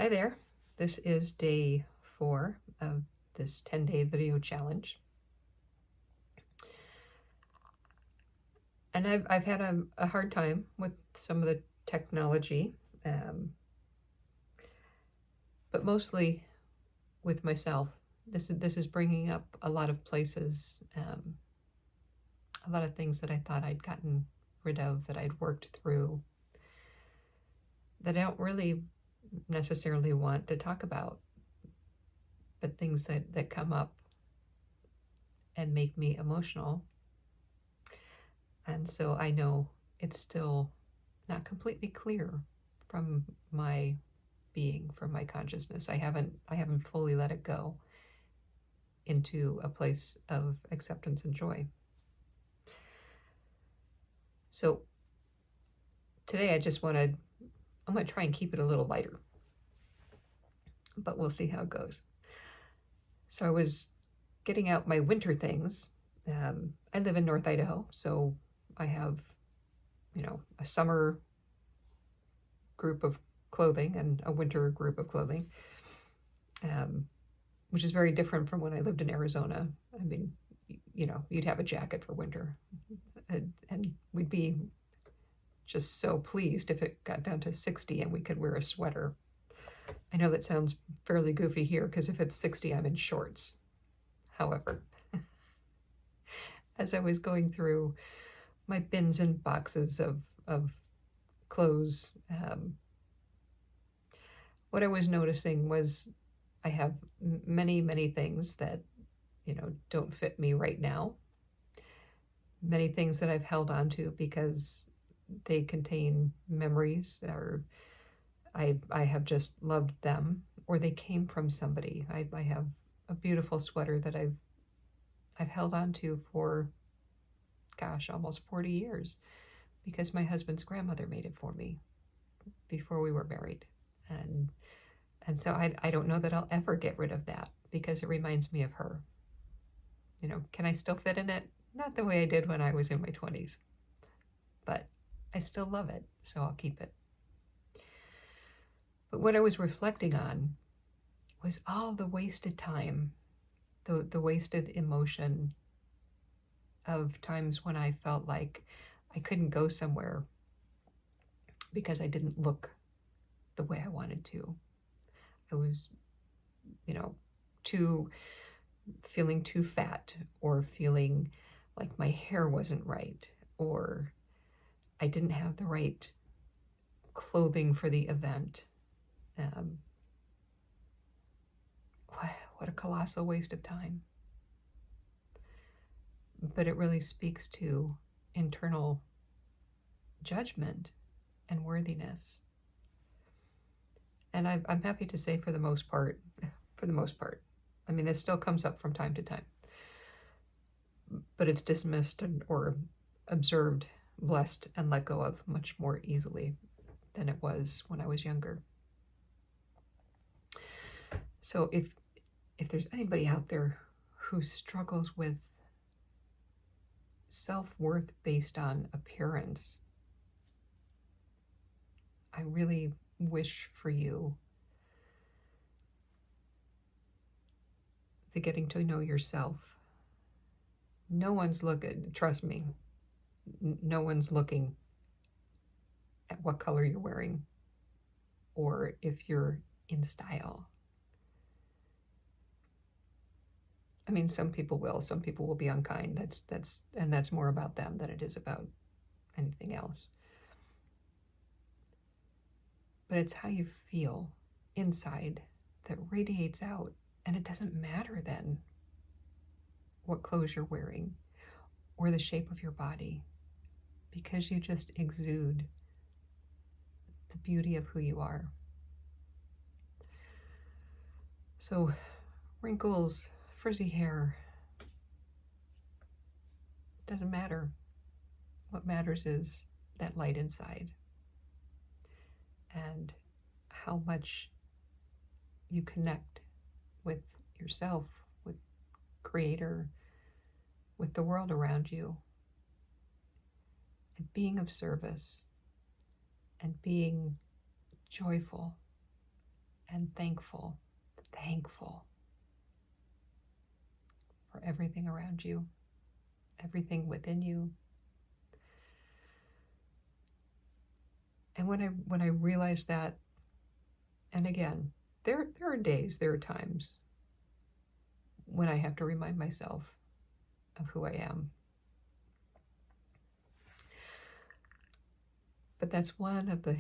Hi there. This is day 4 of this 10-day video challenge. And I've had a hard time with some of the technology, but mostly with myself. This is bringing up a lot of places, a lot of things that I thought I'd gotten rid of, that I'd worked through, that I don't really necessarily want to talk about, but things that come up and make me emotional. And so I know it's still not completely clear from my being, from my consciousness. I haven't fully let it go into a place of acceptance and joy. So today I'm going to try and keep it a little lighter, but we'll see how it goes. So I was getting out my winter things. I live in North Idaho, so I have, a summer group of clothing and a winter group of clothing, which is very different from when I lived in Arizona. I mean, you'd have a jacket for winter, and we'd be just so pleased if it got down to 60 and we could wear a sweater. I know that sounds fairly goofy here, because if it's 60, I'm in shorts. However, as I was going through my bins and boxes of clothes, what I was noticing was I have many, many things that, don't fit me right now. Many things that I've held on to because they contain memories, or I have just loved them, or they came from somebody. I have a beautiful sweater that I've held on to for, almost 40 years, because my husband's grandmother made it for me before we were married. And so I don't know that I'll ever get rid of that, because it reminds me of her. Can I still fit in it? Not the way I did when I was in my 20s, but I still love it, so I'll keep it. But what I was reflecting on was all the wasted time, the wasted emotion of times when I felt like I couldn't go somewhere because I didn't look the way I wanted to. I was, feeling too fat, or feeling like my hair wasn't right, or I didn't have the right clothing for the event. What a colossal waste of time. But it really speaks to internal judgment and worthiness. And I'm happy to say, for the most part, I mean, this still comes up from time to time, but it's dismissed or observed, blessed, and let go of much more easily than it was when I was younger. So if there's anybody out there who struggles with self-worth based on appearance, I really wish for you the getting to know yourself. No one's looking, trust me, no one's looking at what color you're wearing or if you're in style. I mean, some people will be unkind. That's more about them than it is about anything else. But it's how you feel inside that radiates out, and it doesn't matter then what clothes you're wearing or the shape of your body, because you just exude the beauty of who you are. So wrinkles, frizzy hair, doesn't matter. What matters is that light inside, and how much you connect with yourself, with Creator, with the world around you, and being of service, and being joyful, and thankful, thankful for everything around you, everything within you. And when I realized that, and again, there are days, there are times when I have to remind myself of who I am. But that's one of the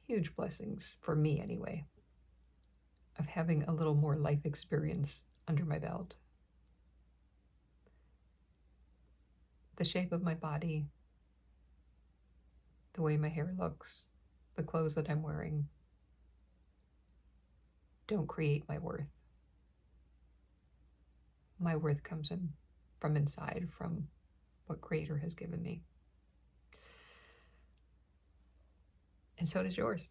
huge blessings, for me anyway, of having a little more life experience under my belt. The shape of my body, the way my hair looks, the clothes that I'm wearing don't create my worth. My worth comes in from inside, from what Creator has given me. And so does yours.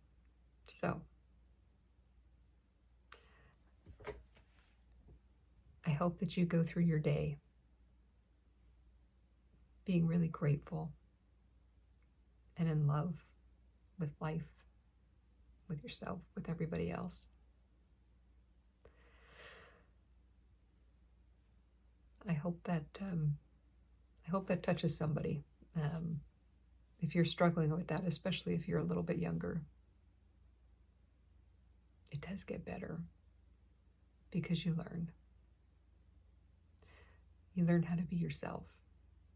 So I hope that you go through your day being really grateful and in love with life, with yourself, with everybody else. I hope that touches somebody. If you're struggling with that, especially if you're a little bit younger, it does get better because you learn. You learn how to be yourself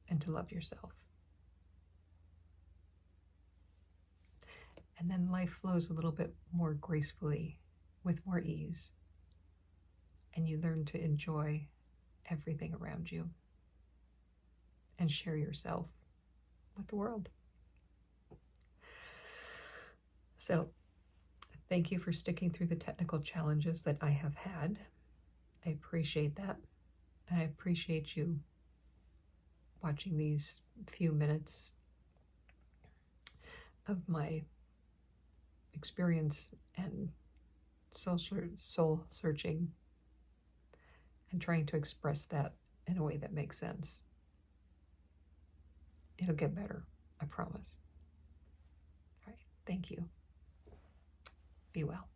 and to love yourself. And then life flows a little bit more gracefully, with more ease, and you learn to enjoy everything around you and share yourself with the world. So, thank you for sticking through the technical challenges that I have had. I appreciate that. And I appreciate you watching these few minutes of my experience and soul searching and trying to express that in a way that makes sense. It'll get better, I promise. All right, thank you. Be well.